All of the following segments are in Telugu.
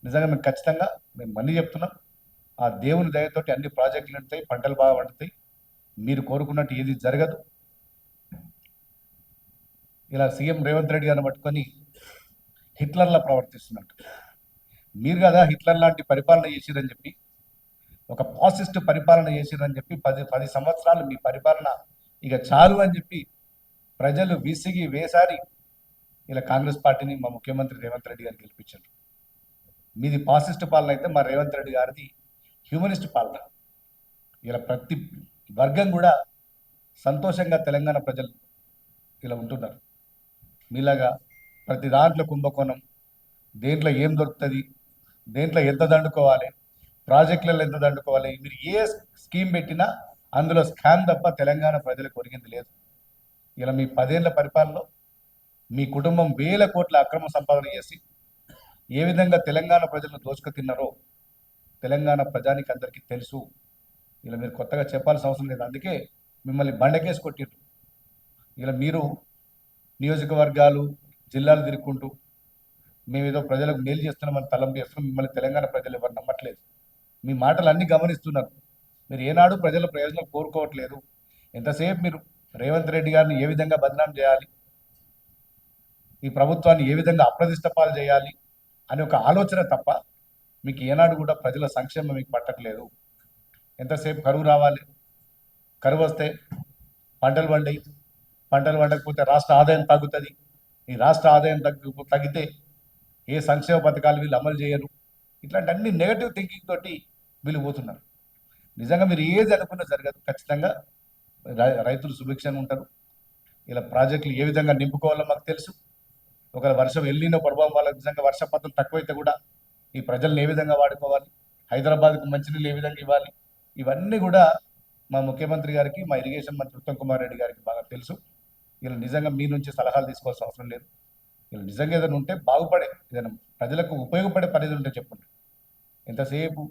నిజంగా మేము ఖచ్చితంగా మేము మళ్ళీ చెప్తున్నాం, ఆ దేవుని దయతోటి అన్ని ప్రాజెక్టులు ఉంటాయి, పంటలు బాగా పండుతాయి, మీరు కోరుకున్నట్టు ఏది జరగదు. ఇలా సీఎం రేవంత్ రెడ్డి గారిని పట్టుకొని హిట్లర్లా ప్రవర్తిస్తున్నట్టు. మీరు కదా హిట్లర్ లాంటి పరిపాలన చేసిరని చెప్పి, ఒక పాసిస్ట్ పరిపాలన చేసిరని చెప్పి 10 సంవత్సరాలు మీ పరిపాలన ఇక చాలు అని చెప్పి ప్రజలు విసిగి వేసారి ఇలా కాంగ్రెస్ పార్టీని మా ముఖ్యమంత్రి రేవంత్ రెడ్డి గారు గెలిపించారు. మీది పాసిస్ట్ పాలన అయితే మా రేవంత్ రెడ్డి గారిది హ్యూమనిస్ట్ పాలన. ఇలా ప్రతి వర్గం కూడా సంతోషంగా తెలంగాణ ప్రజలు ఇలా ఉంటున్నారు. మీలాగా ప్రతి దాంట్లో కుంభకోణం, దేంట్లో ఏం దొరుకుతుంది, దేంట్లో ఎంత దండుకోవాలి, ప్రాజెక్టులలో ఎంత దండుకోవాలి, మీరు ఏ స్కీమ్ పెట్టినా అందులో స్కామ్ తప్ప తెలంగాణ ప్రజలకు ఒరిగింది లేదు. ఇలా మీ 10 ఏళ్ల పరిపాలనలో మీ కుటుంబం వేల కోట్ల అక్రమ సంపాదన చేసి ఏ విధంగా తెలంగాణ ప్రజలను దోచుకు తిన్నారో తెలంగాణ ప్రజానికి అందరికీ తెలుసు. ఇలా మీరు కొత్తగా చెప్పాల్సిన అవసరం లేదు. అందుకే మిమ్మల్ని బండకేసి కొట్టిర్రు. ఇలా మీరు నియోజకవర్గాలు, జిల్లాలు తిరుక్కుంటూ మేమేదో ప్రజలకు మేలు చేస్తున్నామని తలంపు చేస్తున్నాం. మిమ్మల్ని తెలంగాణ ప్రజలు ఎవరు నమ్మట్లేదు. మీ మాటలు అన్ని గమనిస్తున్నారు. మీరు ఏనాడు ప్రజల ప్రయోజనం కోరుకోవట్లేదు. ఎంతసేపు మీరు రేవంత్ రెడ్డి గారిని ఏ విధంగా బదనాం చేయాలి, ఈ ప్రభుత్వాన్ని ఏ విధంగా అప్రదిష్ట పాలు చేయాలి అనే ఒక ఆలోచన తప్ప మీకు ఏనాడు కూడా ప్రజల సంక్షేమం మీకు పట్టట్లేదు. ఎంతసేపు కరువు రావాలి, కరువు వస్తే పంటలు పండి, పంటలు పండకపోతే రాష్ట్ర ఆదాయం తగ్గుతుంది, ఈ రాష్ట్ర ఆదాయం తగ్గితే ఏ సంక్షేమ పథకాలు వీళ్ళు అమలు చేయరు, ఇట్లాంటి అన్ని నెగటివ్ థింకింగ్ తోటి వీళ్ళు పోతున్నారు. నిజంగా మీరు ఏది అనుకున్నా జరగదు. ఖచ్చితంగా రైతులు సుభిక్షంగా ఉంటారు. ఇలా ప్రాజెక్టులు ఏ విధంగా నింపుకోవాలో మాకు తెలుసు. ఒకవేళ వర్షం ఎల్లినో ప్రభావం వల్ల నిజంగా వర్షపాతం తక్కువైతే కూడా ఈ ప్రజలను ఏ విధంగా వాడుకోవాలి, హైదరాబాద్కు మంచినీళ్ళు ఏ విధంగా ఇవ్వాలి, ఇవన్నీ కూడా మా ముఖ్యమంత్రి గారికి, మా ఇరిగేషన్ మంత్రి ఉత్తమ్ కుమార్ రెడ్డి గారికి బాగా తెలుసు. ఇలా నిజంగా మీ నుంచి సలహాలు తీసుకోవాల్సిన అవసరం లేదు. ఇలా నిజంగా ఏదైనా ఉంటే బాగుపడే, ఏదైనా ప్రజలకు ఉపయోగపడే పరిధి ఉంటే చెప్పండి. ఎంతసేపు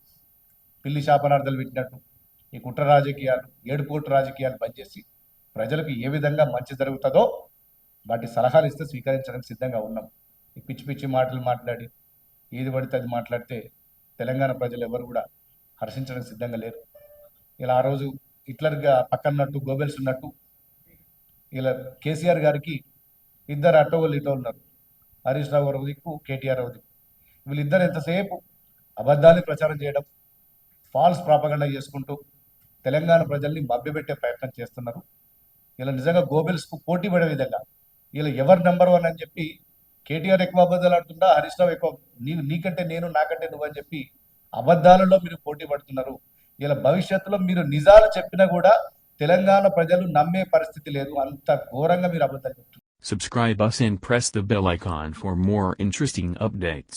పిల్లి శాపనార్థాలు పెట్టినట్టు ఈ కుట్ర రాజకీయాలు, ఏడుపోటు రాజకీయాలు బంద్ చేసి ప్రజలకు ఏ విధంగా మంచి జరుగుతుందో వాటి సలహాలు ఇస్తే స్వీకరించడానికి సిద్ధంగా ఉన్నాం. ఈ పిచ్చి పిచ్చి మాటలు మాట్లాడి ఏది పడితే అది మాట్లాడితే తెలంగాణ ప్రజలు ఎవరు కూడా హర్షించడానికి సిద్ధంగా లేరు. ఇలా ఆ రోజు హిట్లర్గా పక్కన్నట్టు గోబెల్స్ ఉన్నట్టు ఇలా కేసీఆర్ గారికి ఇద్దరు అట్టోళ్ళు ఇటో ఉన్నారు. హరీష్ రావు గారు దిక్కు, కేటీఆర్ రావు దిక్కు. వీళ్ళిద్దరు ఎంతసేపు అబద్ధాన్ని ప్రచారం చేయడం, ఫాల్స్ ప్రాపగండా చేసుకుంటూ తెలంగాణ ప్రజల్ని మభ్యపెట్టే ప్రయత్నం చేస్తున్నారు. ఇలా నిజంగా గోబెల్స్కు పోటీ పడే విధంగా ఇలా ఎవరు నెంబర్ 1 అని చెప్పి కేటీఆర్ ఎక్కువ అబద్ధాలు ఆడుతుందా, హరీష్ రావు ఎక్కువ నీకంటే నేను, నాకంటే నువ్వు అని చెప్పి అబద్ధాలలో మీరు పోటీ పడుతున్నారు. ఇలా భవిష్యత్తులో మీరు నిజాలు చెప్పినా కూడా తెలంగాణ ప్రజలు నమ్మే పరిస్థితి లేదు. అంత ఘోరంగా మీరు అబద్ధాలు చెప్తున్నారు. Subscribe us and press the bell icon for more interesting updates.